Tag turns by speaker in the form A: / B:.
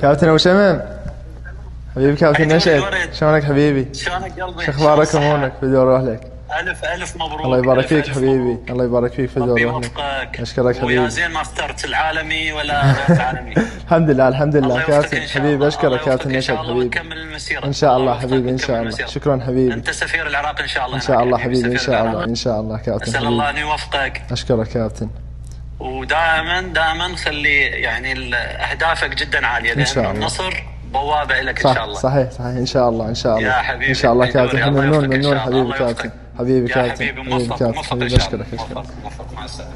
A: كابتن ابو شمم، حبيبي كابتن نشأت، شلونك حبيبي؟
B: شلونك قلبي؟
A: شو اخبارك وامورك؟ فدوى روح لك.
B: الف مبروك.
A: الله يبارك فيك
B: ألف
A: حبيبي،
B: مبروك.
A: الله يبارك فيك، فدوى
B: ربي
A: روح لك.
B: يوفقك.
A: اشكرك حبيبي.
B: ويا زين ما اخترت العالمي ولا غير العالمي.
A: الحمد لله الحمد لله
B: الله يوفقك
A: كابتن
B: ان شاء
A: حبيبي،
B: الله.
A: اشكرك كابتن
B: ان
A: نشأت
B: شاء الله
A: حبيبي.
B: وتكمل المسيره
A: ان شاء الله
B: يوفقك
A: حبيبي، ان
B: وتكمل
A: شاء الله.
B: المسيرة.
A: شكرا حبيبي.
B: انت سفير العراق ان شاء الله.
A: ان شاء الله
B: حبيبي
A: حبيبي، ان
B: سفير
A: شاء الله
B: العراق.
A: ان شاء الله كابتن
B: اسال الله
A: حبيبي.
B: ان يوفقك.
A: اشكرك كابتن.
B: ودائما خلي يعني اهدافك جدا عاليه،
A: ان شاء
B: لان
A: الله.
B: النصر بوابه لك ان
A: صح
B: شاء الله.
A: صحيح صحيح، ان شاء الله ان شاء الله.
B: يا حبيبي
A: ان شاء الله
B: حبيبي
A: كابتن،
B: الله
A: ممنون
B: يوفقك إن
A: ممنون
B: شاء الله.
A: حبيبي
B: الله
A: كابتن.
B: يوفقك.
A: حبيبي
B: يا
A: كابتن
B: حبيبي
A: حبيبي
B: موفق
A: كابتن
B: موفق ان
A: حبيبي،
B: شاء الله.
A: اشكرك اشكرك.
B: موفق مع السلامه.